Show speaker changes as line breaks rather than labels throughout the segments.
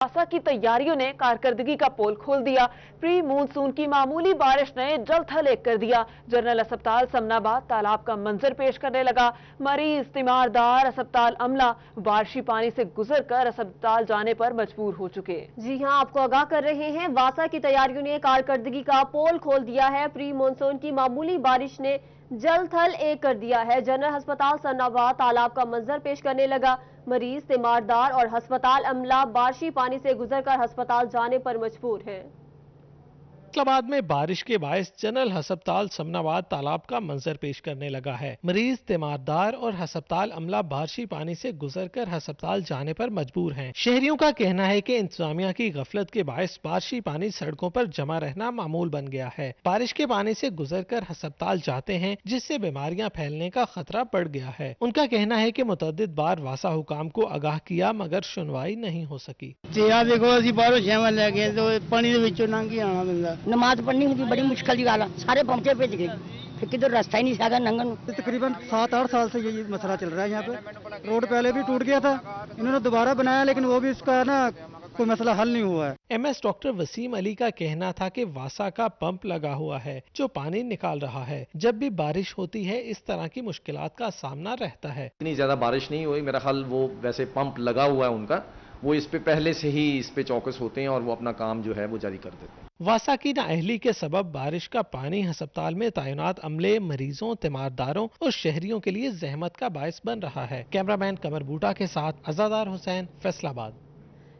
वासा की तैयारियों ने कारकर्दगी का पोल खोल दिया। प्री मानसून की मामूली बारिश ने जल थल एक कर दिया। जनरल अस्पताल समनाबाद तालाब का मंजर पेश करने लगा। मरीज, तीमारदार, अस्पताल अमला बारिशी पानी से गुजर कर अस्पताल जाने पर मजबूर हो चुके।
जी हां, आपको आगाह कर रहे हैं, वासा की तैयारियों ने कारकर्दगी का पोल खोल दिया है। प्री मानसून की मामूली बारिश ने जल थल एक कर दिया है। जनरल अस्पताल समनाबाद तालाब का मंजर पेश करने लगा। मरीज, तीमारदार और अस्पताल अमला बारिशी पानी से गुजरकर अस्पताल जाने पर मजबूर हैं।
फैसलाबाद में बारिश के बायस जनरल अस्पताल समनाबाद तालाब का मंजर पेश करने लगा है। मरीज, तीमारदार और अस्पताल अमला बारिशी पानी से गुजरकर अस्पताल जाने पर मजबूर हैं। शहरियों का कहना है कि इंतजामिया की गफलत के बायस बारिशी पानी सड़कों पर जमा रहना मामूल बन गया है। बारिश के पानी से गुजरकर अस्पताल जाते हैं, जिससे बीमारियां फैलने का खतरा बढ़ गया है। उनका कहना है कि मुतअद्दिद बार वासा हुकाम को आगाह किया मगर सुनवाई नहीं हो सकी।
देखो बारिश लगे तो पानी आना बंदा
नमाज पढ़नी होती बड़ी मुश्किल की गल सारे पहुंचे भेज गए, फिर किधर रास्ता ही नहीं था नंगन।
तकरीबन 7-8 साल से ये मसला चल रहा है। यहाँ पे रोड पहले भी टूट गया था, इन्होंने दोबारा बनाया लेकिन वो भी इसका ना कोई मसला हल नहीं हुआ है।
MS डॉक्टर वसीम अली का कहना था कि वासा का पंप लगा हुआ है जो पानी निकाल रहा है। जब भी बारिश होती है इस तरह की मुश्किलात का सामना रहता है।
इतनी ज्यादा बारिश नहीं हुई, मेरा ख्याल वो वैसे पंप लगा हुआ है उनका, वो इस पे पहले से ही इस पे चौकस होते हैं और वो अपना काम जो है वो जारी कर देते हैं।
वासा की नाअहली के सबब बारिश का पानी अस्पताल में तैनात अमले, मरीजों, तीमारदारों और शहरियों के लिए जहमत का बायस बन रहा है। कैमरामैन कमर बूटा के साथ अज़ादार हुसैन, फैसलाबाद।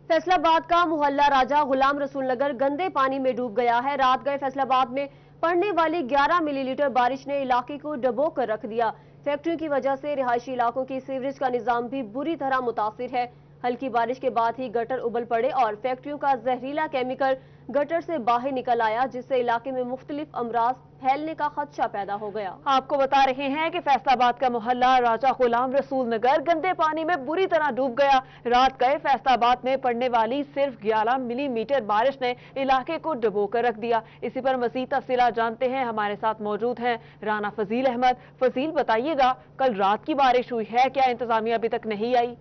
फैसलाबाद का मोहल्ला राजा गुलाम रसूल नगर गंदे पानी में डूब गया है। रात गए फैसलाबाद में पड़ने वाली 11 मिलीलीटर बारिश ने इलाके को डबो कर रख दिया। फैक्ट्रियों की वजह से रिहायशी इलाकों की सीवरेज का निजाम भी बुरी तरह मुतासिर है। हल्की बारिश के बाद ही गटर उबल पड़े और फैक्ट्रियों का जहरीला केमिकल गटर से बाहर निकल आया, जिससे इलाके में मुख्तलिफ अमराज फैलने का खदशा पैदा हो गया।
आपको बता रहे हैं कि फैसलाबाद का मोहल्ला राजा गुलाम रसूल नगर गंदे पानी में बुरी तरह डूब गया। रात गए फैसलाबाद में पड़ने वाली सिर्फ 11 मिलीमीटर बारिश ने इलाके को डुबो कर रख दिया। इसी पर मजीद तफसीलात जानते हैं, हमारे साथ मौजूद हैं राना फजील अहमद। फजील, बताइएगा कल रात की बारिश हुई है, क्या इंतजामिया अभी तक नहीं आई?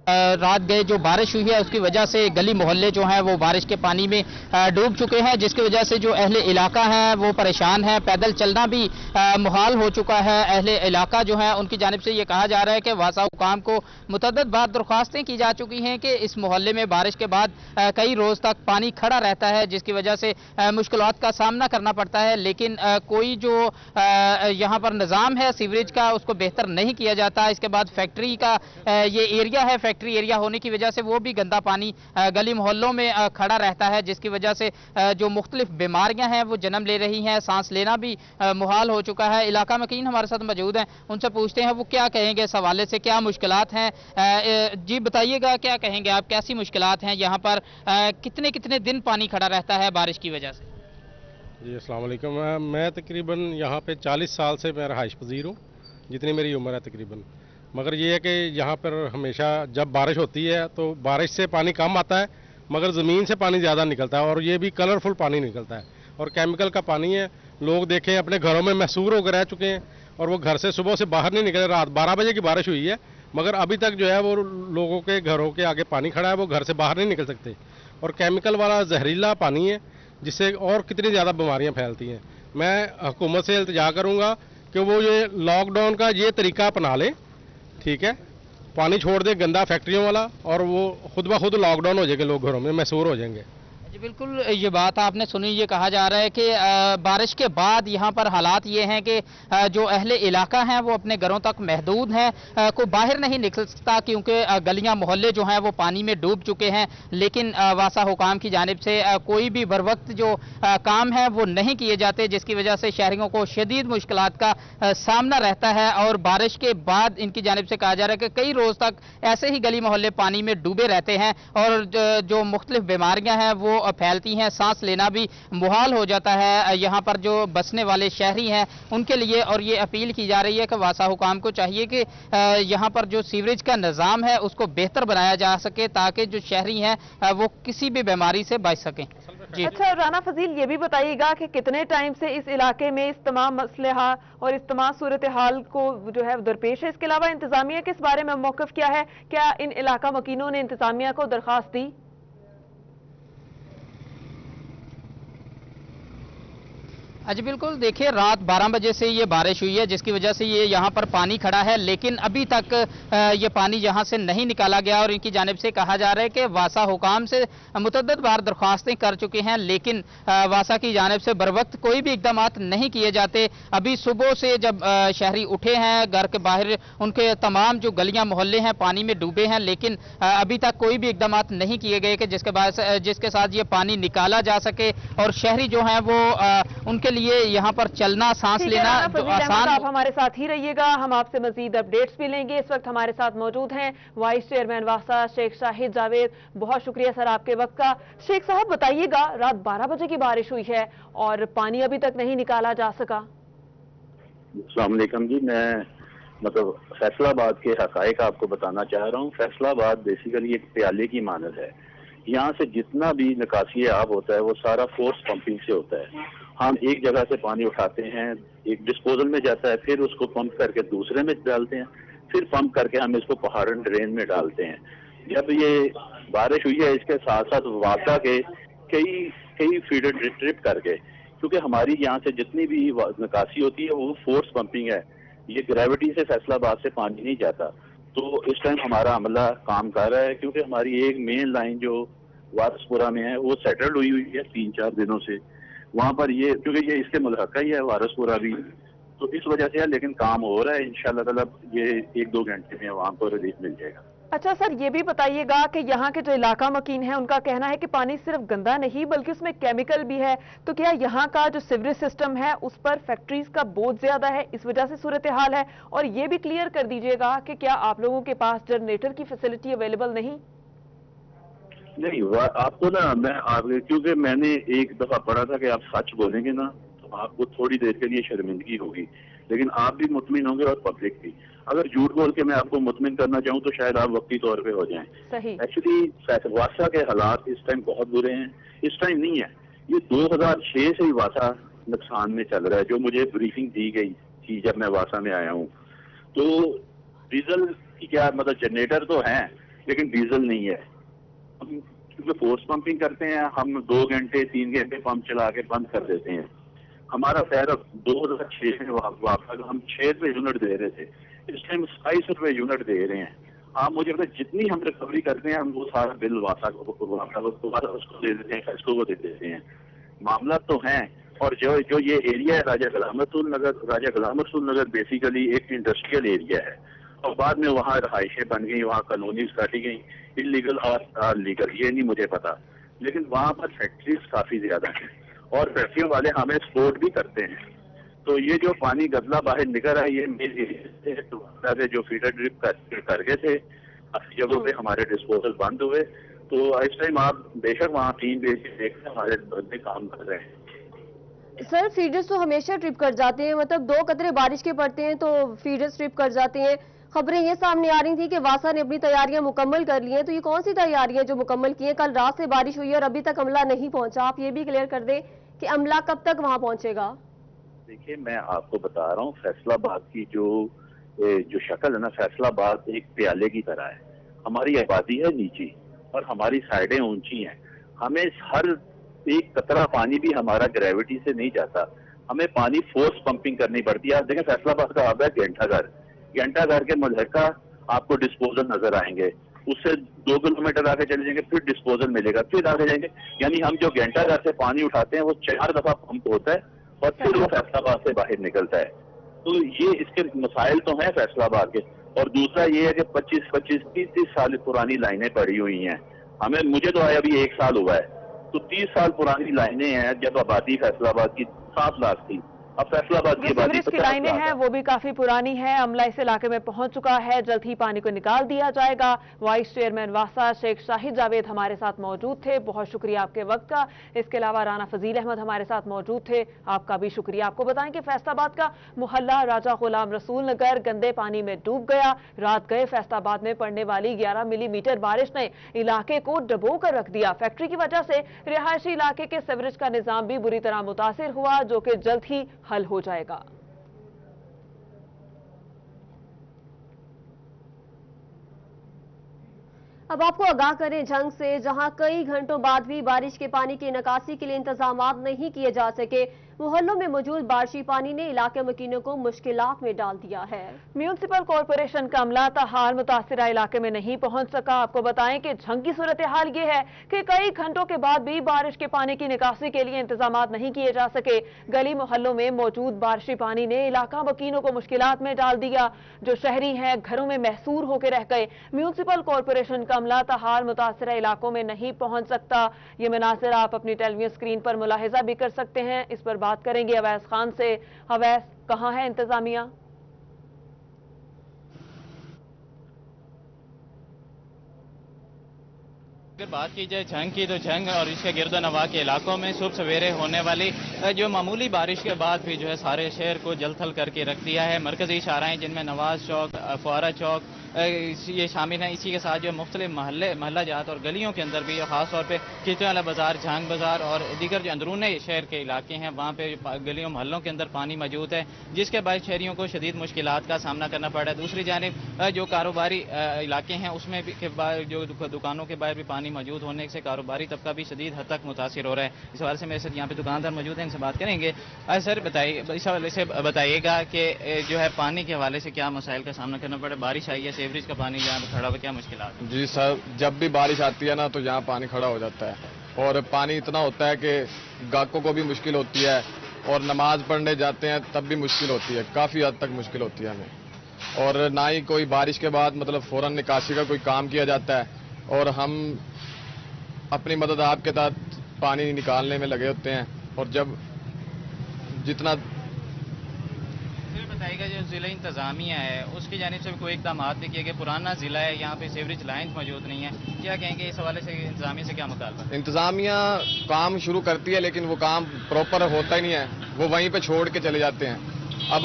रात गए जो बारिश हुई है उसकी वजह से गली मोहल्ले जो हैं वो बारिश के पानी में डूब चुके हैं, जिसकी वजह से जो अहले इलाका हैं वो परेशान हैं। पैदल चलना भी मुहाल हो चुका है। अहले इलाका जो है उनकी जानिब से ये कहा जा रहा है कि वासा हुकाम को मुतअद्दिद बार दरख्वास्तें की जा चुकी हैं कि इस मोहल्ले में बारिश के बाद कई रोज तक पानी खड़ा रहता है, जिसकी वजह से मुश्किलात का सामना करना पड़ता है। लेकिन कोई जो यहाँ पर निज़ाम है सीवरेज का उसको बेहतर नहीं किया जाता। इसके बाद फैक्ट्री का ये एरिया है, फैक्ट्री एरिया होने की वजह से वो भी गंदा पानी गली मोहल्लों में खड़ा रहता है, जिसकी वजह से जो मुख्तलिफ बीमारियां हैं वो जन्म ले रही हैं। सांस लेना भी मुहाल हो चुका है। इलाका मकीन हमारे साथ मौजूद हैं, उनसे पूछते हैं वो क्या कहेंगे इस हवाले से, क्या मुश्किलात हैं। जी बताइएगा, क्या कहेंगे आप, कैसी मुश्किलात हैं यहाँ पर? कितने कितने दिन पानी खड़ा रहता है बारिश की वजह से?
जी अस्सलाम वालेकुम। मैं तकरीबन यहाँ पे 40 साल से मैं रहाइश पजीर हूँ, जितनी मेरी उम्र है तकरीबन। मगर ये है कि यहाँ पर हमेशा जब बारिश होती है तो बारिश से पानी कम आता है मगर ज़मीन से पानी ज़्यादा निकलता है और ये भी कलरफुल पानी निकलता है और केमिकल का पानी है। लोग देखें अपने घरों में महसूर होकर रह चुके हैं और वो घर से सुबह से बाहर नहीं निकले। रात 12 बजे की बारिश हुई है मगर अभी तक जो है वो लोगों के घरों के आगे पानी खड़ा है, वो घर से बाहर नहीं निकल सकते और केमिकल वाला जहरीला पानी है जिससे और कितनी ज़्यादा बीमारियाँ फैलती हैं। मैं हुकूमत से इल्तिजा करूँगा कि वो ये लॉकडाउन का ये तरीका अपना ले, ठीक है, पानी छोड़ दे गंदा फैक्ट्रियों वाला और वो खुद ब खुद लॉकडाउन हो जाएंगे, लोग घरों में महसूर हो जाएंगे।
जी बिल्कुल, ये बात आपने सुनी। ये कहा जा रहा है कि बारिश के बाद यहाँ पर हालात ये हैं कि जो अहले इलाका हैं वो अपने घरों तक महदूद हैं, कोई बाहर नहीं निकल सकता क्योंकि गलियाँ मोहल्ले जो हैं वो पानी में डूब चुके हैं। लेकिन वासा हुकाम की जानिब से कोई भी बर वक्त जो काम है वो नहीं किए जाते, जिसकी वजह से शहरियों को शदीद मुश्किलात का सामना रहता है। और बारिश के बाद इनकी जानिब से कहा जा रहा है कि कई रोज़ तक ऐसे ही गली मोहल्ले पानी में डूबे रहते हैं और जो मुख्तलिफ बीमारियाँ हैं वो फैलती हैं, सांस लेना भी मुहाल हो जाता है यहाँ पर जो बसने वाले शहरी हैं उनके लिए। और ये अपील की जा रही है कि वासा हुकाम को चाहिए कि यहाँ पर जो सीवरेज का निज़ाम है उसको बेहतर बनाया जा सके ताकि जो शहरी हैं वो किसी भी बीमारी से बच सकें।
अच्छा राना फजील, ये भी बताइएगा कि कितने टाइम से इस इलाके में इस तमाम मसले और इस तमाम सूरत हाल को जो है दरपेश है? इसके अलावा इंतजामिया किस बारे में मौक़िफ़ क्या है? क्या इन इलाका मकीनों ने इंतजामिया को दरख्वास्त दी?
जी बिल्कुल, देखिए रात 12 बजे से ये बारिश हुई है जिसकी वजह से ये यहाँ पर पानी खड़ा है, लेकिन अभी तक ये पानी यहाँ से नहीं निकाला गया और इनकी जानिब से कहा जा रहा है कि वासा हुकाम से मुतअद्दिद बार दरख्वास्तें कर चुके हैं, लेकिन वासा की जानिब से बर वक्त कोई भी इकदाम नहीं किए जाते। अभी सुबह से जब शहरी उठे हैं घर के बाहर, उनके तमाम जो गलियाँ मोहल्ले हैं पानी में डूबे हैं, लेकिन अभी तक कोई भी इकदाम नहीं किए गए कि जिसके साथ ये पानी निकाला जा सके और शहरी जो हैं वो उनके लिए यहाँ पर चलना सांस लेना जो आसान।
आप हमारे साथ ही रहिएगा, हम आपसे मजीद अपडेट्स भी लेंगे। इस वक्त हमारे साथ मौजूद हैं वाइस चेयरमैन वासा शेख शाहिद जावेद। बहुत शुक्रिया सर आपके वक्त का। शेख साहब बताइएगा, रात 12 बजे की बारिश हुई है और पानी अभी तक नहीं निकाला जा सका।
अस्सलाम वालेकुम जी, मैं फैसलाबाद के हकायक आपको बताना चाह रहा हूँ। फैसलाबाद बेसिकली एक प्याले की मानद है। यहाँ से जितना भी निकासी आब होता है वो सारा फोर्स पंपिंग से होता है। हम एक जगह से पानी उठाते हैं, एक डिस्पोजल में जाता है, फिर उसको पंप करके दूसरे में डालते हैं, फिर पंप करके हम इसको पहाड़न ड्रेन में डालते हैं। जब ये बारिश हुई है इसके साथ साथ वासा के कई फीडर ट्रिप करके, क्योंकि हमारी यहाँ से जितनी भी निकासी होती है वो फोर्स पंपिंग है, ये ग्रेविटी से फैसलाबाद से पानी नहीं जाता। तो इस टाइम हमारा अमला काम कर रहा है, क्योंकि हमारी एक मेन लाइन जो वारसपुरा में है वो सेटल्ड हुई है 3-4 दिनों से। वहाँ पर ये क्योंकि ये इसके मुल्हका ही है वारसपुरा भी, तो इस वजह से है, लेकिन काम हो रहा है। इंशाल्लाह ताला ये 1-2 घंटे में वहाँ पर रिलीफ मिल जाएगा।
अच्छा सर, ये भी बताइएगा कि यहाँ के जो इलाका मकीन है उनका कहना है कि पानी सिर्फ गंदा नहीं बल्कि उसमें केमिकल भी है, तो क्या यहाँ का जो सीवरेज सिस्टम है उस पर फैक्ट्रीज का बोझ ज्यादा है, इस वजह से सूरत हाल है? और ये भी क्लियर कर दीजिएगा कि क्या आप लोगों के पास जनरेटर की फैसिलिटी अवेलेबल नहीं?
आपको ना मैं क्योंकि मैंने एक दफा पढ़ा था कि आप सच बोलेंगे ना तो आपको थोड़ी देर के लिए शर्मिंदगी होगी, लेकिन आप भी मुतमिन होंगे और पब्लिक भी। अगर झूठ बोल के मैं आपको मुतमिन करना चाहूँ तो शायद आप वक्ती तौर पे हो जाएं। एक्चुअली वासा के हालात इस टाइम बहुत बुरे हैं। इस टाइम नहीं है, ये 2006 से ही वासा नुकसान में चल रहा है। जो मुझे ब्रीफिंग दी गई थी जब मैं वासा में आया हूँ, तो डीजल की क्या जनरेटर तो है लेकिन डीजल नहीं है। हम क्योंकि फोर्स पंपिंग करते हैं, हम 2 घंटे 3 घंटे पंप चला के बंद कर देते हैं। हमारा फैर 2006 में वापस हम 6 रुपए यूनिट दे रहे थे, इस टाइम 27 रुपए यूनिट दे रहे हैं। हाँ, मुझे पता जितनी हम रिकवरी करते हैं हम वो सारा बिल वासा उसको दे देते हैं, फैसलों को दे देते हैं। मामला तो है। और जो ये एरिया है राजा गुलाम रसूल नगर बेसिकली एक इंडस्ट्रियल एरिया है और बाद में वहाँ रहाइशें बन गई, वहाँ कॉलोनीज काटी गई, इलीगल और लीगल ये नहीं मुझे पता, लेकिन वहाँ पर फैक्ट्रीज काफी ज्यादा हैं और फैक्ट्रियों वाले हमें सपोर्ट भी करते हैं। तो ये जो पानी गदला बाहर निकल रहा है ये मेरे एरिया से जो फीडर ड्रिप कर गए थे, काफी जगहों पे हमारे डिस्पोजल बंद हुए। तो इस टाइम आप बेशक वहाँ 3 बेच देखते हमारे बंदे काम कर रहे हैं।
सर फीडर्स तो हमेशा ट्रिप कर जाते हैं, मतलब 2 कतरे बारिश के पड़ते हैं तो फीडर्स ट्रिप कर जाते हैं। खबरें ये सामने आ रही थी कि वासा ने अपनी तैयारियां मुकम्मल कर ली हैं, तो ये कौन सी तैयारियां जो मुकम्मल की हैं? कल रात से बारिश हुई है और अभी तक अमला नहीं पहुंचा। आप ये भी क्लियर कर दें कि अमला कब तक वहां पहुंचेगा?
देखिए, मैं आपको बता रहा हूँ फैसलाबाद की जो शक्ल है ना, फैसलाबाद एक प्याले की तरह है। हमारी आबादी है नीची और हमारी साइडें ऊंची हैं। हमें हर एक कतरा पानी भी हमारा ग्रेविटी से नहीं जाता, हमें पानी फोर्स पंपिंग करनी पड़ती है। आप देखें फैसलाबाद का अब है घंटाघर के मुल्हका आपको डिस्पोजल नजर आएंगे, उससे 2 किलोमीटर आगे चले जाएंगे फिर डिस्पोजल मिलेगा, फिर आगे जाएंगे। यानी हम जो घंटाघर से पानी उठाते हैं वो 4 दफा पंप होता है और फिर वो फैसलाबाद से बाहर निकलता है। तो ये इसके मसाइल तो हैं फैसलाबाद के। और दूसरा ये है कि 25-30 साल पुरानी लाइनें पड़ी हुई हैं। मुझे तो आया अभी 1 साल हुआ है, तो 30 साल पुरानी लाइनें हैं। जब आबादी फैसलाबाद की 7 लाख थी, अब फैसलाबाद की आबादी
सीवरेज की लाइनें हैं वो भी काफी पुरानी है। अमला इस इलाके में पहुंच चुका है, जल्द ही पानी को निकाल दिया जाएगा। वाइस चेयरमैन वासा शेख शाहिद जावेद हमारे साथ मौजूद थे, बहुत शुक्रिया आपके वक्त का। इसके अलावा राना फजील अहमद हमारे साथ मौजूद थे, आपका भी शुक्रिया। आपको बताएं कि फैसलाबाद का मोहल्ला राजा गुलाम रसूल नगर गंदे पानी में डूब गया। रात गए फैसलाबाद में पड़ने वाली 11 मिलीमीटर बारिश ने इलाके को डबो कर रख दिया। फैक्ट्री की वजह से रिहायशी इलाके के सीवरेज का निजाम भी बुरी तरह मुतासिर हुआ, जो कि जल्द ही हल हो जाएगा।
अब आपको आगाह करें झंग से, जहां कई घंटों बाद भी बारिश के पानी की निकासी के लिए इंतजाम नहीं किए जा सके। मोहल्लों में मौजूद बारिशी पानी ने इलाके मकीनों को मुश्किलात में डाल दिया है।
म्यूनिसिपल कॉरपोरेशन का अमला ताहाल मुतासिरा इलाके में नहीं पहुंच सका। आपको बताएं कि झंग की सूरत हाल ये है कि कई घंटों के बाद भी बारिश के पानी की निकासी के लिए इंतजाम नहीं किए जा सके। गली मोहल्लों में मौजूद बारिशी पानी ने इलाका मकीनों को मुश्किलात में डाल दिया। जो शहरी हैं घरों में महसूर होकर रह गए। म्यूनिसिपल कॉरपोरेशन का अमला ताहाल मुतासिरा इलाकों में नहीं पहुंच सकता। ये मनासिर आप अपनी टेलीविजन स्क्रीन पर मुलाहिजा भी कर सकते हैं। इस पर बात करेंगे अवैस खान से। अवैस, कहां है इंतजामिया?
अगर बात की जाए झंग की, तो झंग और इसके गिरदोनवा के इलाकों में सुबह सवेरे होने वाली जो मामूली बारिश के बाद भी जो है सारे शहर को जलथल करके रख दिया है। मरकजी शाहराएं जिनमें नवाज चौक, फुआरा चौक ये शामिल हैं। इसी के साथ जो मुख्तलिफ महल्ला जात और गलियों के अंदर भी खास तौर पे किचवाला बाजार, झांग बाजार और दीगर जो अंदरूनी शहर के इलाके हैं वहाँ पे गलियों महल्लों के अंदर पानी मौजूद है, जिसके बाद शहरियों को शदीद मुश्किलात का सामना करना पड़ रहा है। दूसरी जानिब जो कारोबारी इलाके हैं उसमें भी जो दुकानों के बाहर भी पानी मौजूद होने से कारोबारी तबका भी शदीद हद तक मुतासिर हो रहा है। इस हवाले से मेरे साथ यहाँ पे दुकानदार मौजूद हैं, इनसे बात करेंगे। सर बताइए, इस हवाले से बताइएगा कि जो है पानी के हवाले से क्या मसाइल का सामना करना पड़ा। बारिश आई है, सीवरेज का पानी यहाँ पे खड़ा हुआ, क्या मुश्किलात?
जी सर, जब भी बारिश आती है ना तो यहाँ पानी खड़ा हो जाता है और पानी इतना होता है कि गाहकों को भी मुश्किल होती है और नमाज पढ़ने जाते हैं तब भी मुश्किल होती है, काफ़ी हद तक मुश्किल होती है हमें। और ना ही कोई बारिश के बाद मतलब फ़ौरन निकासी का कोई काम किया जाता है और हम अपनी मदद आपके तहत पानी निकालने में लगे होते हैं। और जब जितना
बताइएगा, जो जिला इंतजामिया है उसकी जानिब से कोई इकदाम भी किए गए। पुराना जिला है, यहाँ पे सीवरेज लाइन मौजूद नहीं है, क्या कहेंगे इस हवाले से? इंतजामिया से क्या मुतालबा?
इंतजामिया काम शुरू करती है लेकिन वो काम प्रॉपर होता ही नहीं है, वो वहीं पे छोड़ के चले जाते हैं। अब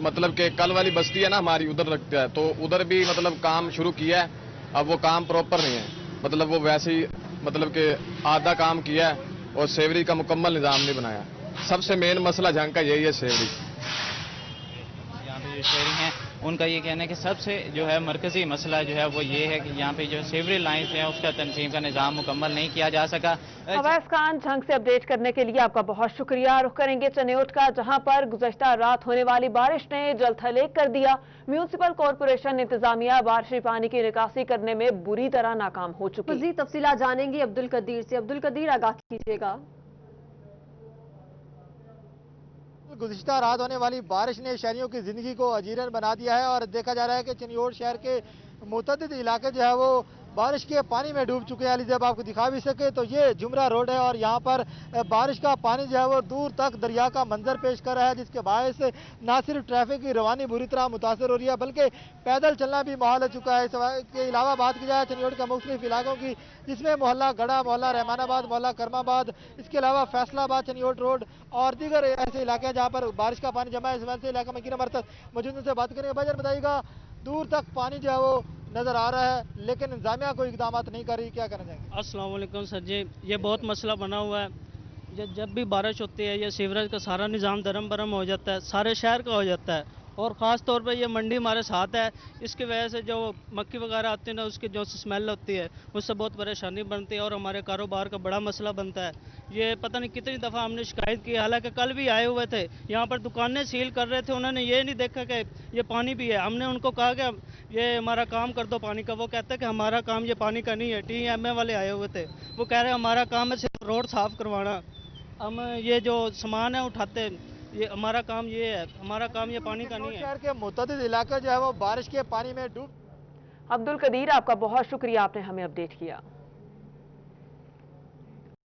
मतलब कि कल वाली बस्ती है ना हमारी, उधर रखता है तो उधर भी मतलब काम शुरू किया है, अब वो काम प्रॉपर नहीं है, मतलब वो वैसे ही मतलब कि आधा काम किया है और सीवरेज का मुकम्मल निज़ाम नहीं बनाया। सबसे मेन मसला झंग का यही है सीवरेज।
शहरी हैं उनका ये कहना है कि सबसे जो है मरकजी मसला जो है वो ये है कि यहाँ पे जो सीवरेज लाइन है उसका तंजीम का निज़ाम मुकम्मल नहीं किया जा सका।
अवैस खान, झंग से अपडेट करने के लिए आपका बहुत शुक्रिया। रुख करेंगे चनियोट का, जहां पर गुज़श्ता रात होने वाली बारिश ने जलथलेग कर दिया। म्यूनिसिपल कॉरपोरेशन इंतजामिया बारिशी पानी की निकासी करने में बुरी तरह नाकाम हो चुकी है।
मज़ीद तफसीलात जानेंगे अब्दुल कदीर से। अब्दुल कदीर, आगाह कीजिएगा।
गुज़िश्ता रात होने वाली बारिश ने शहरियों की ज़िंदगी को अजीरन बना दिया है और देखा जा रहा है कि चनियोट शहर के मुतअद्दिद इलाके जो है वो बारिश के पानी में डूब चुके हैं। अली जब आपको दिखा भी सके तो ये जुमरा रोड है और यहाँ पर बारिश का पानी जो है वो दूर तक दरिया का मंजर पेश कर रहा है, जिसके बायस ना सिर्फ ट्रैफिक की रवानी बुरी तरह मुतासर हो रही है बल्कि पैदल चलना भी मुहाल हो चुका है। इसके अलावा बात की जाए चनियोट के मुख्तलिफ इलाकों की, जिसमें मोहल्ला गढ़ा, मोहल्ला रहमानाबाद, मोहल्ला करमाबाद, इसके अलावा फैसलाबाद, चनियोट रोड और दीगर ऐसे इलाके हैं जहाँ पर बारिश का पानी जमा है। इस वजह से इलाका में मौजूद से बात करेंगे। बजर बताइएगा, दूर तक पानी जो है वो नजर आ रहा है लेकिन इंतजामिया कोई इकदाम नहीं कर रही, क्या करना चाहेंगे?
अस्सलाम वालेकुम सर जी, ये बहुत मसला बना हुआ है। जब भी बारिश होती है ये सीवरेज का सारा निज़ाम दरम बरम हो जाता है, सारे शहर का हो जाता है और ख़ास तौर पे ये मंडी हमारे साथ है। इसकी वजह से जो मक्खी वगैरह आती है ना, उसकी जो स्मेल होती है उससे बहुत परेशानी बनती है और हमारे कारोबार का बड़ा मसला बनता है। ये पता नहीं कितनी दफ़ा हमने शिकायत की, हालांकि कल भी आए हुए थे यहाँ पर, दुकानें सील कर रहे थे, उन्होंने ये नहीं देखा कि ये पानी भी है। हमने उनको कहा कि ये हमारा काम कर दो पानी का, वो कहते हैं कि हमारा काम ये पानी का नहीं है। TMA वाले आए हुए थे, वो कह रहे हैं हमारा काम है सिर्फ रोड साफ़ करवाना, हम ये जो सामान है उठाते, ये हमारा काम ये है, हमारा काम ये पानी का नहीं है।
शहर के मुतअद्दिद इलाके जो है वो बारिश के पानी में डूब।
अब्दुल कदीर, आपका बहुत शुक्रिया, आपने हमें अपडेट किया।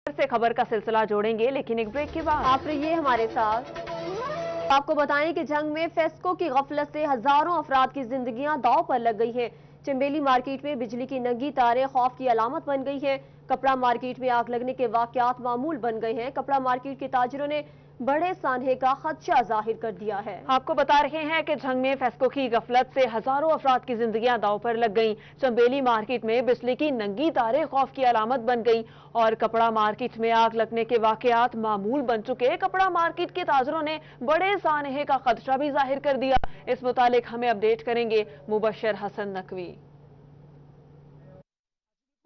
से खबर का सिलसिला जोड़ेंगे लेकिन एक ब्रेक के बाद।
आप रहिए हमारे साथ। आपको बताएं कि जंग में फेस्को की गफलत से हजारों अफराद की जिंदगियां दांव पर लग गई हैं। चंबेली मार्केट में बिजली की नंगी तारें खौफ की अलामत बन गई हैं। कपड़ा मार्केट में आग लगने के वाकयात मामूल बन गए हैं। कपड़ा मार्केट के ताजरों ने बड़े सानहे का खदशा जाहिर कर दिया है।
आपको बता रहे हैं कि जंग में फेस्को की गफलत से हजारों अफराद की जिंदगियां दांव पर लग गईं। चंबेली मार्केट में बिजली की नंगी तारें खौफ की अलामत बन गई और कपड़ा मार्केट में आग लगने के वाकयात मामूल बन चुके। कपड़ा मार्केट के ताजरों ने बड़े सानहे का खदशा भी जाहिर कर दिया। इस मुतालिक हमें अपडेट करेंगे मुबशर हसन नकवी।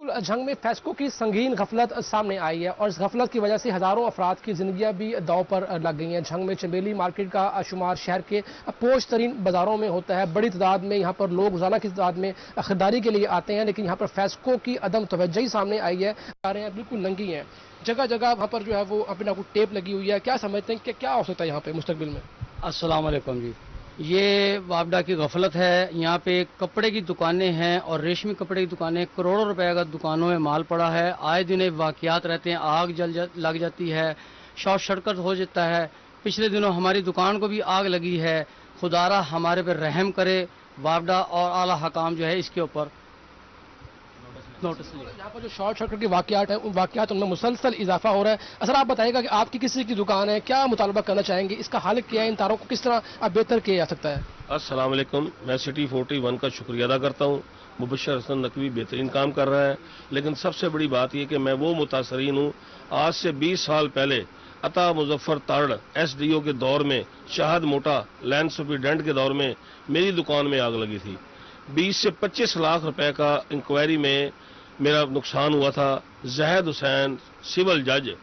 जंग में फेस्को की संगीन गफलत सामने आई है और इस गफलत की वजह से हजारों अफराद की जिंदगियां भी दांव पर लग गई हैं। जंग में चंबेली मार्केट का शुमार शहर के पोश तरीन बाजारों में होता है। बड़ी तादाद में यहाँ पर लोग रोजाना की तादाद में खरीदारी के लिए आते हैं, लेकिन यहाँ पर फेस्को की अदम तवज्जो सामने आई है। बिल्कुल नंगी हैं, जगह जगह वहाँ पर जो है वो अपना कोई टेप लगी हुई है। क्या समझते हैं कि क्या हो सकता है यहाँ पे मुस्तकबिल में?
अस्सलाम वालेकुम जी, ये वापडा की गफलत है। यहाँ पे कपड़े की दुकानें हैं और रेशमी कपड़े की दुकानें, करोड़ों रुपए का दुकानों में माल पड़ा है। आए दिन वाकयात रहते हैं, आग लग जाती है, शॉर्ट सर्किट हो जाता है। पिछले दिनों हमारी दुकान को भी आग लगी है। खुदारा हमारे पे रहम करे, वापडा और आला हकाम जो है इसके ऊपर नोटिस।
यहाँ पर जो शॉर्ट सर्किट के वाकयात हैं, उन वाकयात उनमें मुसलसल इजाफा हो रहा है। असर आप बताइएगा कि आपकी किसी की दुकान है, क्या मुतालबा करना चाहेंगे, इसका हल क्या है, इन तारों को किस तरह अब बेहतर किया जा सकता है?
अस्सलाम वालेकुम, मैं सिटी 41 का शुक्रिया अदा करता हूँ। मुबशर हसन नकवी बेहतरीन काम कर रहा है, लेकिन सबसे बड़ी बात यह कि मैं वो मुतासरीन हूँ। आज से 20 साल पहले अता मुजफ्फर तारड़ SDO के दौर में, शाहद मोटा लैंड सुपरिटेंडेंट के दौर में मेरी दुकान में आग लगी थी। 20 से 25 लाख रुपए का इंक्वायरी में मेरा नुकसान हुआ था। जहद हुसैन सिविल जज,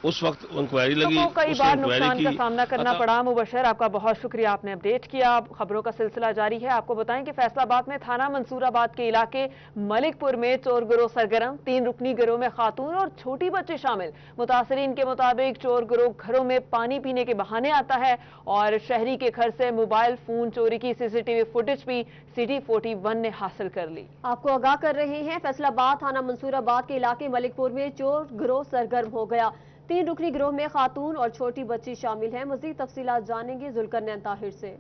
उस वक्त इंक्वायरी लगी,
कई बार नुकसान का सामना करना पड़ा। मुबशर, आपका बहुत शुक्रिया, आपने अपडेट किया। खबरों का सिलसिला जारी है। आपको बताएं कि फैसलाबाद में थाना मंसूराबाद के इलाके मलिकपुर में चोर गिरोह सरगर्म। 3 रुकनी गिरोह में खातून और छोटी बच्ची शामिल। मुतासरीन के मुताबिक चोर गिरोह घरों में पानी पीने के बहाने आता है और शहरी के घर से मोबाइल फोन चोरी की CCTV फुटेज भी सिटी 41 ने हासिल कर ली।
आपको आगाह कर रहे हैं, फैसलाबाद थाना मंसूराबाद के इलाके मलिकपुर में चोर गिरोह सरगर्म हो गया। 3 रुकनी गिरोह में खातून और छोटी बच्ची शामिल है। मजीद तफसीलात जानेंगे जुल्करनैन ताहिर से।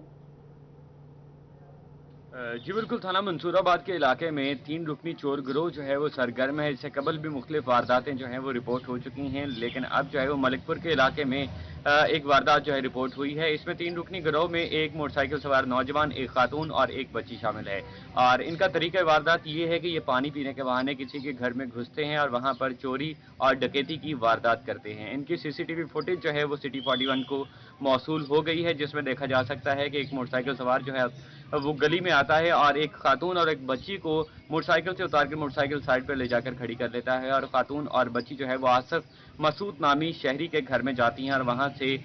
जी बिल्कुल, थाना मंसूराबाद के इलाके में 3 रुकनी चोर गिरोह जो है वो सरगर्म है। इससे कबल भी मुख्तलिफ वारदातें जो हैं वो रिपोर्ट हो चुकी हैं, लेकिन अब जो है वो मलिकपुर के इलाके में एक वारदात जो है रिपोर्ट हुई है। इसमें 3 रुकनी गिरोह में एक मोटरसाइकिल सवार नौजवान, एक खातून और एक बच्ची शामिल है। और इनका तरीका वारदात ये है कि ये पानी पीने के बहाने किसी के घर में घुसते हैं और वहां पर चोरी और डकैती की वारदात करते हैं। इनकी CCTV फुटेज जो है वो सिटी 41 को मौसूल हो गई है, जिसमें देखा जा सकता है कि एक मोटरसाइकिल सवार जो है वो गली में आता है और एक खातून और एक बच्ची को मोटरसाइकिल से उतार के मोटरसाइकिल साइड पर ले जाकर खड़ी कर देता है और खातून और बच्ची जो है वो आसिफ मसूद नामी शहरी के घर में जाती हैं और वहां से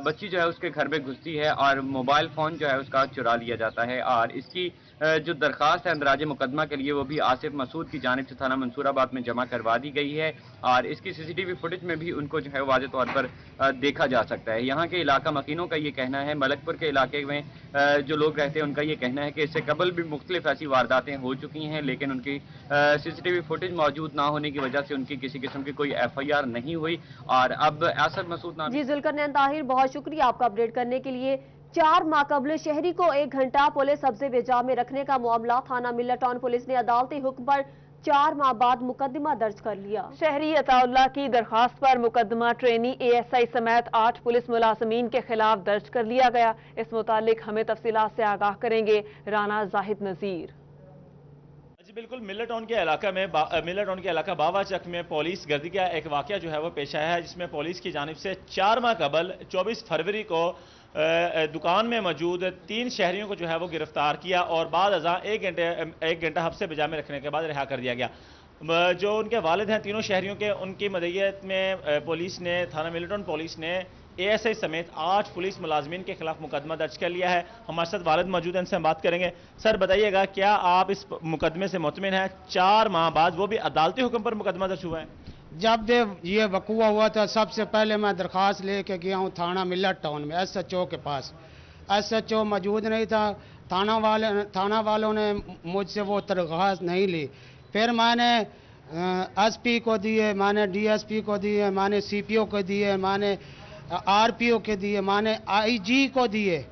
बच्ची जो है उसके घर में घुसती है और मोबाइल फोन जो है उसका चुरा लिया जाता है। और इसकी जो दरखास्त है अंदराज मुकदमा के लिए वो भी आसिफ मसूद की जानिब से थाना मंसूराबाद में जमा करवा दी गई है और इसकी CCTV फुटेज में भी उनको जो है वाज़े तौर पर देखा जा सकता है। यहाँ के इलाका मकीनों का ये कहना है, मलकपुर के इलाके में जो लोग रहते हैं उनका ये कहना है कि इससे कबल भी मुख्तलिफ ऐसी वारदातें हो चुकी हैं, लेकिन उनकी CCTV फुटेज मौजूद ना होने की वजह से उनकी किसी किस्म की कोई FIR नहीं हुई। और अब आसिफ मसूद नामी।
जी जुल्करनैन ताहिर, बहुत शुक्रिया आपका अपडेट करने के लिए। 4 माह कबल शहरी को 1 घंटा पुलिस सब्जे बेजा में रखने का मामला, थाना मिल्ला टाउन पुलिस ने अदालती हुक्म पर 4 माह बाद मुकदमा दर्ज कर लिया।
शहरी अताउल्लाह की दरखास्त पर मुकदमा ट्रेनी ASI समेत 8 पुलिस मुलाजमीन के खिलाफ दर्ज कर लिया गया। इस मुतालिक हमें तफसीलात से आगाह करेंगे राना जाहिद नजीर।
जी बिल्कुल, मिल्ला टाउन के इलाका बावा चक में पुलिस गर्दी का एक वाकया जो है वो पेश आया है, जिसमें पुलिस की जानिब से 4 माह कबल 24 फरवरी को दुकान में मौजूद 3 शहरियों को जो है वो गिरफ्तार किया और बाद अज़ां 1 घंटा हफ्से बेजा में रखने के बाद रिहा कर दिया गया। जो उनके वालिद हैं तीनों शहरियों के, उनकी मदईयत में पुलिस ने, थाना मिल्ला टाउन पुलिस ने ASI समेत 8 पुलिस मुलाजमीन के खिलाफ मुकदमा दर्ज कर लिया है। हमारे साथ वालिद मौजूद हैं, इनसे हम बात करेंगे। सर बताइएगा, क्या आप इस मुकदमे से मुतमिन हैं? 4 माह बाद, वो भी अदालती हुक्म पर मुकदमा दर्ज हुआ है।
जब ये वकूआ हुआ था, सबसे पहले मैं दरख्वास्त लेके गया हूँ थाना मिल्ला टाउन में SHO के पास। SHO मौजूद नहीं था, थाना वालों ने मुझसे वो दरख्वास्त नहीं ली। फिर मैंने SP को दिए, मैंने DSP को दिए, मैंने CPO को दिए, मैंने
आरपीओ के दिए, माने आईजी को दिए।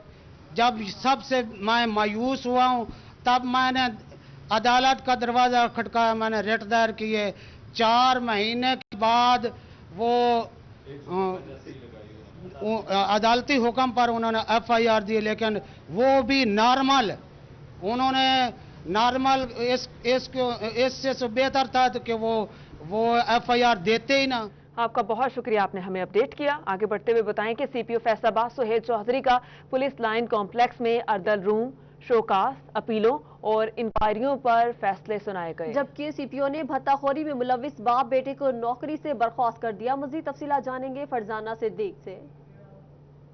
जब सबसे मैं मायूस हुआ हूँ तब मैंने अदालत का दरवाज़ा खटकाया, मैंने रिट दायर किए। 4 महीने के बाद वो अदालती हुक्म पर उन्होंने FIR दी, लेकिन वो भी नॉर्मल, उन्होंने नॉर्मल इससे बेहतर था कि वो FIR देते ही ना।
आपका बहुत शुक्रिया, आपने हमें अपडेट किया। आगे बढ़ते हुए बताएं कि CPO फैसलाबाद सुहेल चौधरी का पुलिस लाइन कॉम्प्लेक्स में अर्दल रूम, शोकास, अपीलों और इंक्वायरियों पर फैसले सुनाए गए,
जबकि CPO ने भत्ताखोरी में मुलविस बाप बेटे को नौकरी से बर्खास्त कर दिया। मजीद तफसीलात जानेंगे फरजाना सिद्दीक से।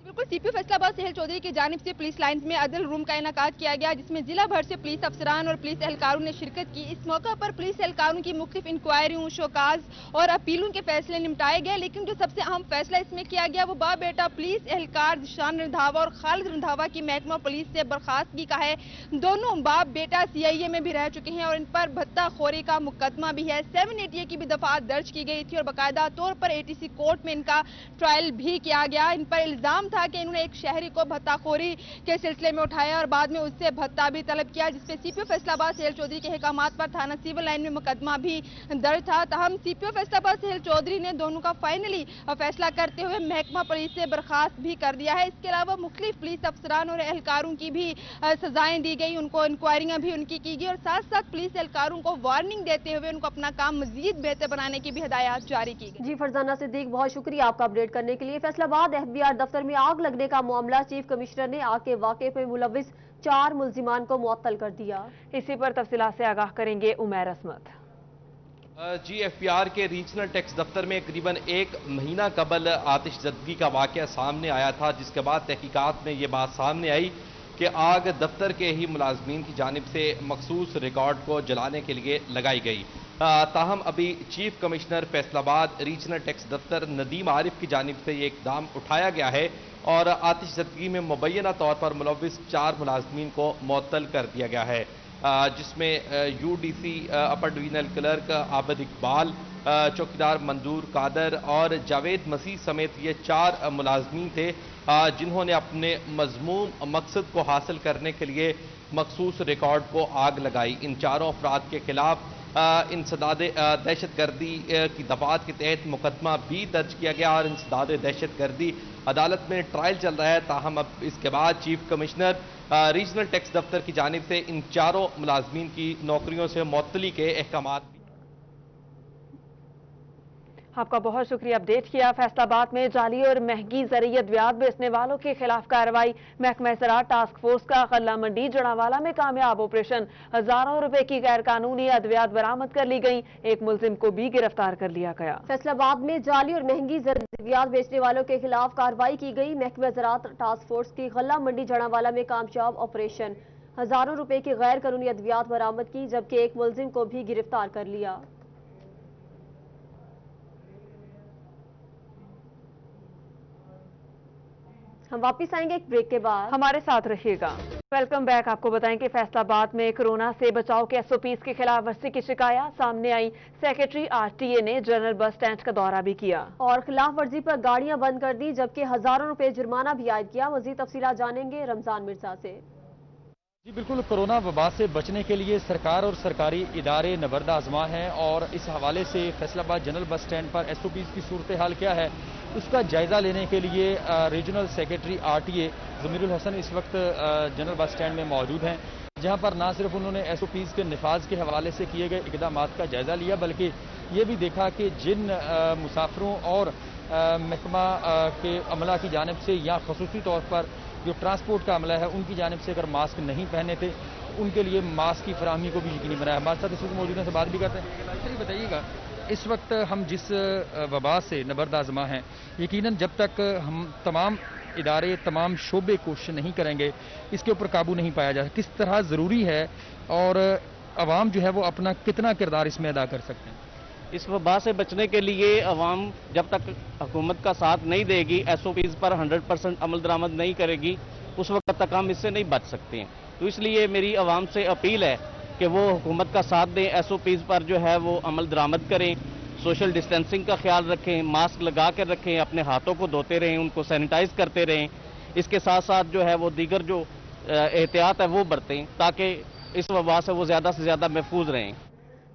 बिल्कुल, CPO फैसलाबाद सुहेल चौधरी की जानिब से पुलिस लाइन्स में अदल रूम का इनेकाद किया गया, जिसमें जिला भर से पुलिस अफसरान और पुलिस एहलकारों ने शिरकत की। इस मौका पर पुलिस एहलकारों की मुख्तलिफ इंक्वायरियों, शोकाज और अपीलों के फैसले निपटाए गए। लेकिन जो सबसे अहम फैसला इसमें किया गया वो बाप बेटा पुलिस एहलकार जिशान रंधावा और खालिद रंधावा की महकमा पुलिस से बर्खास्तगी का है। दोनों बाप बेटा CIA में भी रह चुके हैं और इन पर भत्ताखोरी का मुकदमा भी है। 780A की भी दफात दर्ज की गई थी और बाकायदा तौर पर ATC कोर्ट में इनका ट्रायल भी किया गया। इन पर इल्जाम था कि इन्होंने एक शहरी को भत्ताखोरी के सिलसिले में उठाया और बाद में उससे भत्ता भी तलब किया, जिसपे CPO फैसलाबाद सुहेल चौधरी के अहकामात पर थाना सिविल लाइन में मुकदमा भी दर्ज था। तहम CPO फैसलाबाद सुहेल चौधरी ने दोनों का फाइनली फैसला करते हुए महकमा पुलिस से बर्खास्त भी कर दिया है। इसके अलावा मुख्तलिफ पुलिस अफसरान और एहलकारों की भी सजाएं दी गई, उनको इंक्वायरियां भी उनकी की गई और साथ साथ पुलिस एहलकारों को वार्निंग देते हुए उनको अपना काम मजीद बेहतर बनाने की भी हिदायत जारी की गई।
जी फरजाना सिद्दीक, बहुत शुक्रिया आपका अपडेट करने के लिए। फैसलाबाद FBR दफ्तर में आग लगने का मामला, चीफ कमिश्नर ने आग के वाक़े में मुलविस 4 मुल्जिमान को मुअत्तल कर दिया।
इसी पर तफसीलात से आगाह करेंगे उमैर असमत।
जी FBR के रीजनल टैक्स दफ्तर में करीबन 1 महीना कबल आतिशज़दगी का वाक़या सामने आया था, जिसके बाद तहकीकात में ये बात सामने आई कि आग दफ्तर के ही मुलाजमीन की जानिब से मखसूस रिकॉर्ड को जलाने के लिए लगाई गई। ताहम अभी chief commissioner Faisalabad regional tax दफ्तर नदीम आरिफ की जानिब से ये इक़दाम उठाया गया है और आतिशज़दगी में मुबैना तौर पर मुलविस 4 मुलाजमीन को मुअत्तल कर दिया गया है, जिसमें UDC अपर डिवीजनल क्लर्क आबिद इकबाल, चौकीदार मंजूर कादर और जावेद मसीह समेत ये 4 मुलाजमीन थे, जिन्होंने अपने मज़मूम मकसद को हासिल करने के लिए मखसूस रिकॉर्ड को आग लगाई। इन चारों अफराद के खिलाफ इंसदाद दहशतगर्दी की दफात के तहत मुकदमा भी दर्ज किया गया और इंसदाद दहशतगर्दी अदालत में ट्रायल चल रहा है। ताहम अब इसके बाद चीफ कमिश्नर रीजनल टैक्स दफ्तर की जानिब से इन चारों मुलाजमीन की नौकरियों से मुअत्तली के अहकामात।
आपका बहुत शुक्रिया, अपडेट किया। फैसलाबाद में जाली और महंगी ज़रिए अद्वियात बेचने वालों के खिलाफ कार्रवाई। महकमा ज़राअत टास्क फोर्स का गल्ला मंडी जड़ावाला में कामयाब ऑपरेशन। हजारों रुपए की गैर कानूनी अद्वियात बरामद कर ली गई। एक मुलजिम को भी गिरफ्तार कर लिया गया।
फैसलाबाद में जाली और महंगी अद्वियात बेचने वालों के खिलाफ कार्रवाई की गई। महकमा ज़राअत टास्क फोर्स की गल्ला मंडी जड़ावाला में कामयाब ऑपरेशन। हजारों रुपए की गैर कानूनी अद्वियात बरामद की, जबकि एक मुलजिम को भी गिरफ्तार कर लिया। हम वापिस आएंगे एक ब्रेक के बाद,
हमारे साथ रहिएगा। Welcome back. आपको बताएं कि फैसलाबाद में कोरोना से बचाव के SOPs की खिलाफ वर्जी की शिकायत सामने आई। सेक्रेटरी RTA ने जनरल बस स्टैंड का दौरा भी किया
और खिलाफ वर्जी पर गाड़ियां बंद कर दी, जबकि हजारों रुपए जुर्माना भी आयद किया। मजीद तफसीलात जानेंगे रमजान मिर्जा से।
जी बिल्कुल, कोरोना वबा से बचने के लिए सरकार और सरकारी इदारे नबर्द आजमा हैं और इस हवाले से फैसलाबाद जनरल बस स्टैंड पर SOPs की सूरत हाल क्या है उसका जायजा लेने के लिए regional secretary RTA Zamirul Hasan इस वक्त जनरल बस स्टैंड में मौजूद हैं, जहां पर ना सिर्फ उन्होंने SOPs के निफाज के हवाले से किए गए इक़दामात का जायजा लिया, बल्कि ये भी देखा कि जिन मुसाफिरों और महकमा के अमला की जानिब से या खसूसी तौर पर जो ट्रांसपोर्ट का अमला है उनकी जानिब से अगर मास्क नहीं पहने थे उनके लिए मास्क की फराहमी को भी यकीनी बनाया। हमारे साथ इस वक्त मौजूद हैं, से बात भी करते हैं। चलिए बताइएगा, इस वक्त हम जिस वबा से नबर्द आज़मा हैं, यकीनन जब तक हम तमाम इदारे तमाम शोबे कोशिश नहीं करेंगे इसके ऊपर काबू नहीं पाया जाए, किस तरह ज़रूरी है और अवाम जो है वो अपना कितना किरदार इसमें अदा कर सकते हैं?
इस वबा से बचने के लिए अवाम जब तक हुकूमत का साथ नहीं देगी, SOPs पर 100% अमल दरामद नहीं करेगी, उस वक्त तक हम इससे नहीं बच सकते हैं। तो इसलिए मेरी अवाम से अपील है कि वो हुकूमत का साथ दें, SOPs पर जो है वो अमल दरामद करें, सोशल डिस्टेंसिंग का ख्याल रखें, मास्क लगा कर रखें, अपने हाथों को धोते रहें, उनको सैनिटाइज करते रहें। इसके साथ साथ जो है वो दीगर जो एहतियात है वो बरतें ताकि इस वबा से वो ज़्यादा से ज़्यादा महफूज रहें।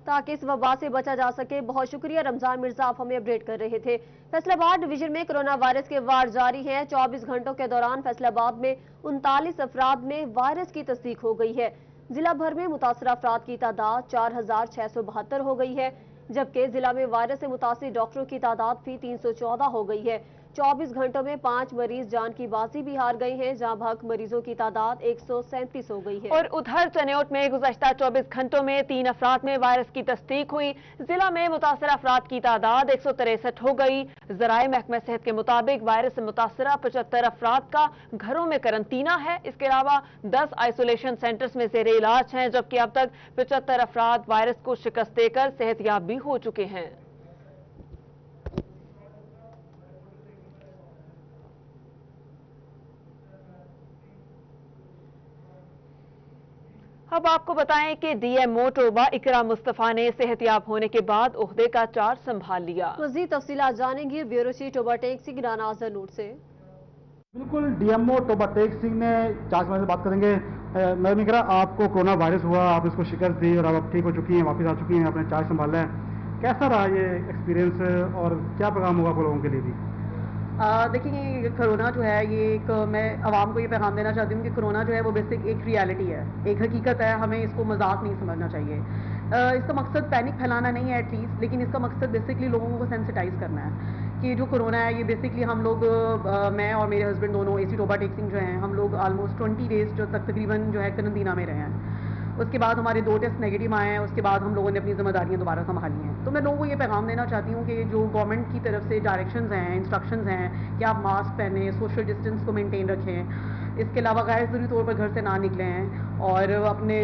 ताकि इस वबा से बचा जा सके। बहुत शुक्रिया रमजान मिर्जा, आप हमें अपडेट कर रहे थे। फैसलाबाद डिवीजन में कोरोना वायरस के वार जारी हैं। 24 घंटों के दौरान फैसलाबाद में 39 अफराद में वायरस की तस्दीक हो गई है। जिला भर में मुतासर अफराद की तादाद 4672 हो गई है, जबकि जिला में वायरस से मुतासिर डॉक्टरों की तादाद भी 314 हो गई है। 24 घंटों में 5 मरीज जान की बाजी भी हार गए हैं, जहां भग मरीजों की तादाद 137 हो गई है।
और उधर चनियोट में गुज़श्ता 24 घंटों में 3 अफराद में वायरस की तस्दीक हुई। जिला में मुतासर अफराद की तादाद 163 हो गई। ज़राए महकमा सेहत के मुताबिक वायरस से मुतासरा 75 अफराद का घरों में करंतना है। इसके अलावा 10 आइसोलेशन सेंटर्स में ज़ेरे इलाज हैं, जबकि अब तक 75 अफराद वायरस को शिकस्त देकर सेहतयाब भी हो चुके हैं। अब आपको बताएं कि डीएमओ टोबा इकरा मुस्तफा ने सेहतयाब होने के बाद ओहदे का चार्ज संभाल लिया।
मज़ीद तफसीलात जानेंगे ब्यूरो चीफ टोबा टेक सिंह राना नूर से।
बिल्कुल, डीएमओ टोबा टेक सिंह ने चार्ज से बात करेंगे। मैडम इकरा, आपको कोरोना वायरस हुआ, आप इसको शिकस्त दी और अब ठीक हो चुकी हैं, वापस आ चुकी हैं, आपने चार्ज संभाला है। कैसा रहा ये एक्सपीरियंस और क्या पैगाम होगा आप लोगों के लिए भी?
देखिए, कोरोना जो है ये एक, मैं आवाम को ये पैगाम देना चाहती हूँ कि कोरोना जो है वो बेसिक एक रियलिटी है, एक हकीकत है। हमें इसको मजाक नहीं समझना चाहिए। इसका मकसद पैनिक फैलाना नहीं है एटलीस्ट, लेकिन इसका मकसद बेसिकली लोगों को सेंसिटाइज करना है कि जो कोरोना है ये बेसिकली हम लोग, मैं और मेरे हस्बैंड दोनों एसी टोबा टेक सिंह जो हैं, हम लोग ऑलमोस्ट 20 डेज जो तक तकरीबन जो है करंतना में रहे हैं। उसके बाद हमारे 2 टेस्ट नेगेटिव आए हैं। उसके बाद हम लोगों ने अपनी जिम्मेदारियां दोबारा संभाली हैं। तो मैं लोगों को ये पैगाम देना चाहती हूँ कि जो गवर्नमेंट की तरफ से डायरेक्शंस हैं, इंस्ट्रक्शंस हैं कि आप मास्क पहने, सोशल डिस्टेंस को मेंटेन रखें, इसके अलावा गैर ज़रूरी तौर पर घर से ना निकलें और अपने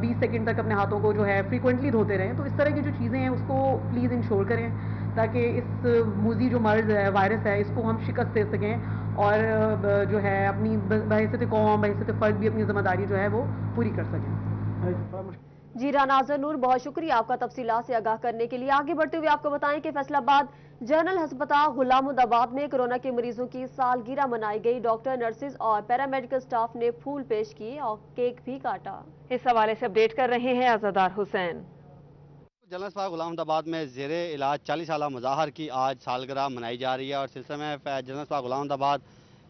20 सेकंड तक अपने हाथों को जो है फ्रीक्वेंटली धोते रहें। तो इस तरह की जो चीज़ें हैं उसको प्लीज़ इंश्योर करें ताकि इस मूजी जो मर्ज है, वायरस है, इसको हम शिकस्त दे सकें और जो है अपनी बहैसियत कौम, बहैसियत फ़र्द भी अपनी जिम्मेदारी जो है वो पूरी कर सकें।
जी राना नूर, बहुत शुक्रिया आपका तफसीलात से आगाह करने के लिए। आगे बढ़ते हुए आपको बताएं कि फैसलाबाद जनरल अस्पताल गुलामुद्दाबाद में कोरोना के मरीजों की सालगिरह मनाई गई। डॉक्टर, नर्सिस और पैरामेडिकल स्टाफ ने फूल पेश किए और केक भी काटा।
इस हवाले से अपडेट कर रहे हैं आजादार हुसैन।
जनरल अस्पताल गुलामुद्दाबाद में ज़ेरे इलाज 40 साल मुजाहर की आज सालगिरह मनाई जा रही है और सिलसिले में जनरल अस्पताल गुलामुद्दाबाद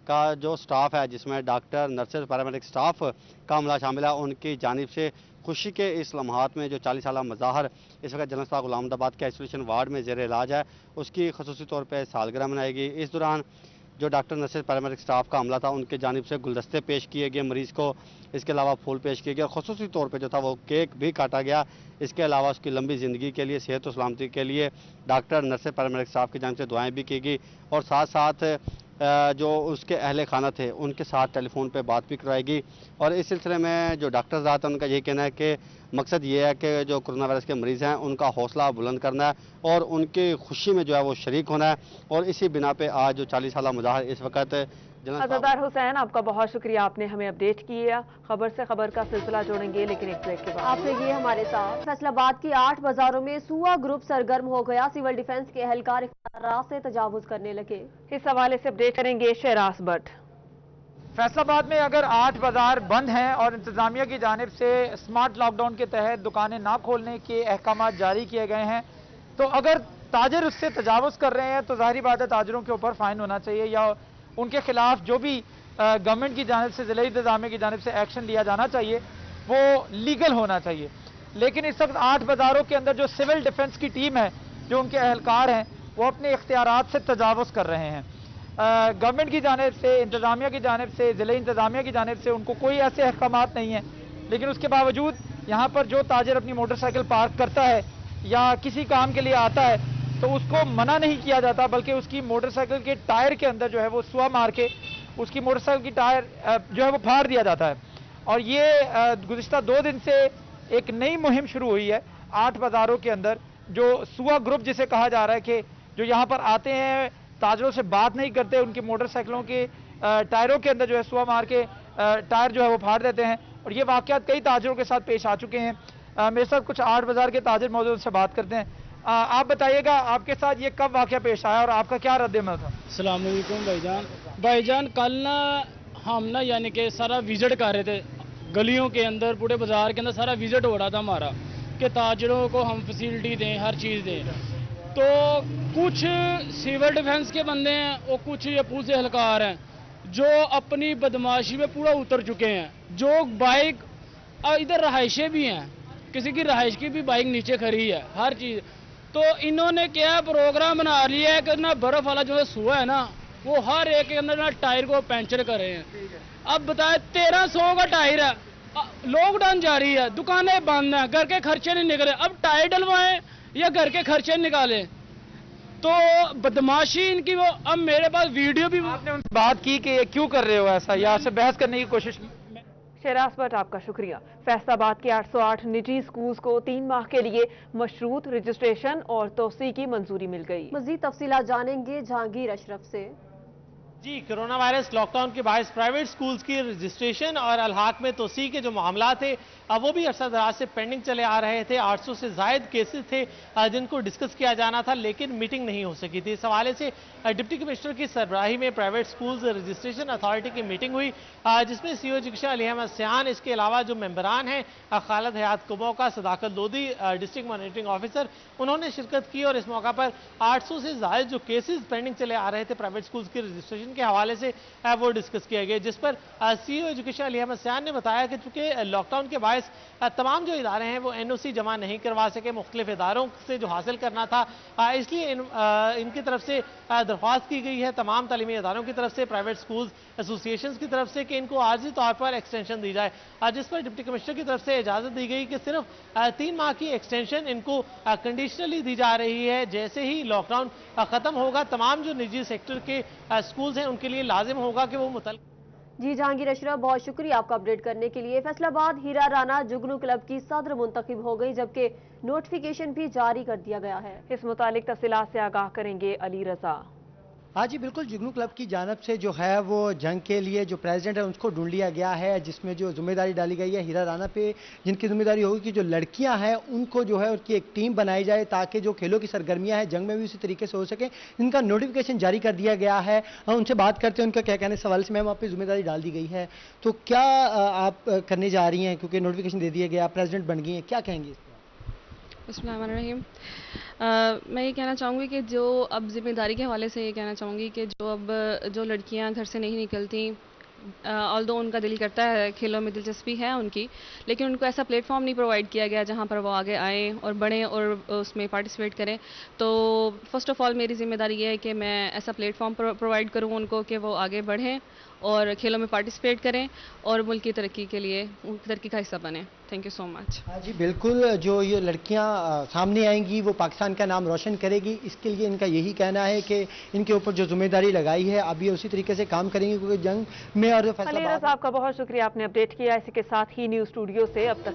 का जो स्टाफ है, जिसमें डॉक्टर, नर्सेज, पैरामेडिक स्टाफ का अमला शामिल है, उनकी जानिब से खुशी के इस लम्हात में जो 40 साल मुजाहर इस वक्त जनरल अस्पताल गुलामुद्दाबाद के आइसोलेशन वार्ड में ज़ेरे इलाज है, उसकी खसूसी तौर पर सालगिरह मनाई गई। इस दौरान जो डॉक्टर, नर्सेज, पैरामेडिक स्टाफ का अमला था, उनकी जानिब से गुलदस्ते पेश किए गए मरीज़ को। इसके अलावा फूल पेश किए गए और खसूसी तौर पे जो था वो केक भी काटा गया। इसके अलावा उसकी लंबी ज़िंदगी के लिए, सेहत और सलामती के लिए डॉक्टर, नर्सेज, पैरामेडिक स्टाफ की जानिब से दुआएँ भी की गई और साथ साथ जो उसके अहले खाना थे उनके साथ टेलीफोन पे बात भी करवाएगी। और इस सिलसिले में जो डॉक्टर्स आते हैं उनका यही कहना है कि मकसद ये है कि जो कोरोना वायरस के मरीज़ हैं उनका हौसला बुलंद करना है और उनकी खुशी में जो है वो शरीक होना है। और इसी बिना पे आज जो 40 साल मुजाहर इस वक्त
आजादार हुसैन, आपका बहुत शुक्रिया, आपने हमें अपडेट किया। खबर से खबर का सिलसिला जोड़ेंगे लेकिन एक ब्रेक के बाद।
आप रहिए हमारे साथ। फैसलाबाद की 8 बाजारों में सुआ ग्रुप सरगर्म हो गया। सिविल डिफेंस के एहलकार इख्तियारात से तजावुज करने लगे।
इस हवाले से अपडेट करेंगे शहराज भट्ट।
फैसलाबाद में अगर 8 बाजार बंद हैं और इंतजामिया की जानिब से स्मार्ट लॉकडाउन के तहत दुकानें ना खोलने के अहकाम जारी किए गए हैं, तो अगर ताजिर उससे तजावुज कर रहे हैं तो ज़ाहिरी बात है ताजिरों के ऊपर फाइन होना चाहिए या उनके खिलाफ जो भी गवर्नमेंट की जानिब से, ज़िला इंतजामिया की जानिब से एक्शन लिया जाना चाहिए वो लीगल होना चाहिए। लेकिन इस वक्त 8 बाजारों के अंदर जो सिविल डिफेंस की टीम है, जो उनके एहलकार हैं, वो अपने इख्तियारात से तजावुज़ कर रहे हैं। गवर्नमेंट की जानिब से, इंतजामिया की जानिब से, ज़िला इंतजामिया की जानिब से उनको कोई ऐसे अहकामात नहीं हैं, लेकिन उसके बावजूद यहाँ पर जो ताजिर अपनी मोटरसाइकिल पार्क करता है या किसी काम के लिए आता है तो उसको मना नहीं किया जाता, बल्कि उसकी मोटरसाइकिल के टायर के अंदर जो है वो सुआ मार के उसकी मोटरसाइकिल की टायर जो है वो फाड़ दिया जाता है। और ये गुज़िश्ता 2 दिन से एक नई मुहिम शुरू हुई है 8 बाजारों के अंदर, जो सुआ ग्रुप जिसे कहा जा रहा है कि जो यहाँ पर आते हैं, ताजरों से बात नहीं करते, उनकी मोटरसाइकिलों के टायरों के अंदर जो है सुआ मार के टायर जो है वो फाड़ देते हैं। और ये वाक़यात कई ताजरों के साथ पेश आ चुके हैं। मेरे साथ कुछ 8 बाजार के ताजिर मौजूद, से बात करते हैं। آپ بتائیے گا آپ کے ساتھ یہ کب واقعہ پیش آیا اور آپ کا کیا رد عمل تھا؟
السلام علیکم بھائی جان کل نا ہم نا یعنی کہ سارا وزٹ کر رہے تھے گلیوں کے اندر پورے بازار کے اندر سارا وزٹ ہو رہا تھا ہمارا کہ تاجروں کو ہم فیسلٹی دیں ہر چیز دیں. تو کچھ سول ڈیفنس کے بندے ہیں اور کچھ یہ پولیس اہلکار ہیں جو اپنی بدماشی میں پورا اتر چکے ہیں. جو بائک ادھر رہائشیں بھی ہیں کسی کی رہائش کی بھی بائک نیچے کھڑی ہے ہر چیز. تو انہوں نے کیا پروگرام بنا لیا ہے کہ نا برف والا جو سوا ہے نا وہ ہر ایک کے اندر نا ٹائر کو پینچر کرے ہیں. اب بتائیں 1300 کا ٹائر ہے, لاک ڈاؤن جاری ہے, دکانیں بند ہیں, گھر کے خرچے نہیں نکلے, اب ٹائر ڈلوائیں یا گھر کے خرچے نکالیں. تو بدماشی ان کی وہ اب میرے پاس ویڈیو بھی.
آپ نے ان سے بات کی کہ یہ کیوں کر رہے ہو ایسا یا آپ سے بحث کرنے کی کوشش؟
شہراز بٹ آپ کا شکریہ. فیصل آباد کے 808 نجی سکولز کو 3 ماہ کے لیے مشروط رجسٹریشن اور توسیع کی منظوری مل گئی.
مزید تفصیلات جانیں گے جہانگیر اشرف سے.
جی, کرونا وائرس لاک ڈاؤن کے باعث پرائیویٹ سکولز کی رجسٹریشن اور الحاق میں توسیع کے جو معاملات تھے وہ بھی عرصہ دراز سے پینڈنگ چلے آ رہے تھے. 800 سے زائد کیسز تھے جن کو ڈسکس کیا جانا تھا لیکن میٹنگ نہیں ہو سکی تھی. اس حوالے سے ڈپٹی کمشنر کی سربراہی میں پرائیویٹ سکولز رجسٹریشن اتھارٹی کی میٹنگ ہوئی جس میں سی او ایجوکیشن علی احمد سیان, اس کے علاوہ جو ممبران ہیں خالد حیات کبوکا, صداقت لودھی ڈسٹرکٹ مانیٹرنگ آفیسر, انہوں نے شرکت کی اور اس موقع پر 800 سے زائد جو کیسز پینڈنگ چلے آ رہے تھے پرائیویٹ سکولز کی رجسٹریشن کے حوالے سے وہ ڈسکس کیا گیا. جس پر سی او ایجوکیشن علی احمد سیان نے بتایا کہ چونکہ لاک ڈاؤن کے باعث تمام جو ادارے ہیں وہ این او سی جمع نہیں کروا سکے, مختلف اداروں سے جو حاصل کرنا تھا, اس لیے ان کی طرف سے درخواست کی گئی ہے تمام تعلیمی اداروں کی طرف سے, پرائیویٹ سکولز ایسوسیشنز کی طرف سے کہ ان کو عارضی طور پر ایکسٹینشن دی جائے. جس پر ڈپٹی کمشنر کی طرف سے اجازت دی گئی کہ صرف 3 ماہ کی ایکسٹینشن ان کو کنڈیشنلی دی جا رہی ہے. جیسے ہی لاک ڈاؤن ختم ہوگا تمام جو نجی سیکٹر کے سکولز ہیں ان کے لیے لازم ہوگا کہ وہ متعلق.
جی جہانگیر اشرف, بہت شکریہ آپ کو اپڈیٹ کرنے کے لیے. فیصل آباد ہیرا رانا جگنو کلب کی صدر منتخب ہو گئی جبکہ نوٹیفیکیشن بھی جاری کر دیا گیا ہے.
اس متعلق تفصیلات سے آگاہ کریں گے علی رضا.
ہاں جی بالکل, جگنو کلب کی جانب سے جو ہے وہ جنگ کے لیے جو پریزیڈنٹ ہے اس کو ڈھونڈ لیا گیا ہے, جس میں جو ذمہ داری ڈالی گئی ہے ہیرا رانا پہ, جن کی ذمہ داری ہوگی کہ جو لڑکیاں ہیں ان کو جو ہے ان کی ایک ٹیم بنائی جائے تاکہ جو کھیلوں کی سرگرمیاں ہیں جنگ میں بھی اسی طریقے سے ہو سکیں. ان کا نوٹیفیکیشن جاری کر دیا گیا ہے. ان سے بات کرتے ہیں ان کا کیا کہنے سوال سے. میم آپ پہ ذمہ داری ڈال دی گئی ہے تو کیا آپ کرنے جا رہی ہیں کیونکہ نوٹیفیکیشن دے دیا گیا, پریزیڈنٹ بن گئی ہیں, کیا کہیں گے؟
بسم اللہ الرحمن الرحیم. میں یہ کہنا چاہوں گی کہ جو اب ذمہ داری کے حوالے سے یہ کہنا چاہوں گی کہ جو لڑکیاں گھر سے نہیں نکلتی, آلدو ان کا دل کرتا ہے, کھیلوں میں دلچسپی ہے ان کی, لیکن ان کو ایسا پلیٹ فارم نہیں پرووائڈ کیا گیا جہاں پر وہ آگے آئیں اور بڑھیں اور اس میں پارٹیسپیٹ کریں. تو فرسٹ آف آل میری ذمہ داری یہ ہے کہ میں ایسا پلیٹ فارم پرووائڈ کروں ان کو کہ وہ آگے بڑھیں اور کھیلوں میں پارٹیسپیٹ کریں اور ملک کی ترقی کے لیے ترقی کا حصہ بنیں. تھینک یو سو مچ.
ہاں جی بالکل, جو یہ لڑکیاں سامنے آئیں گی وہ پاکستان کا نام روشن کرے گی. اس کے لیے ان کا یہی کہنا ہے کہ ان کے اوپر جو ذمہ داری لگائی ہے اب یہ اسی طریقے سے کام کریں گی کیونکہ جنگ میں. اور
علی رضا آپ کا بہت شکریہ, آپ نے اپڈیٹ کیا. اسی کے ساتھ ہی نیوز اسٹوڈیو سے اب تک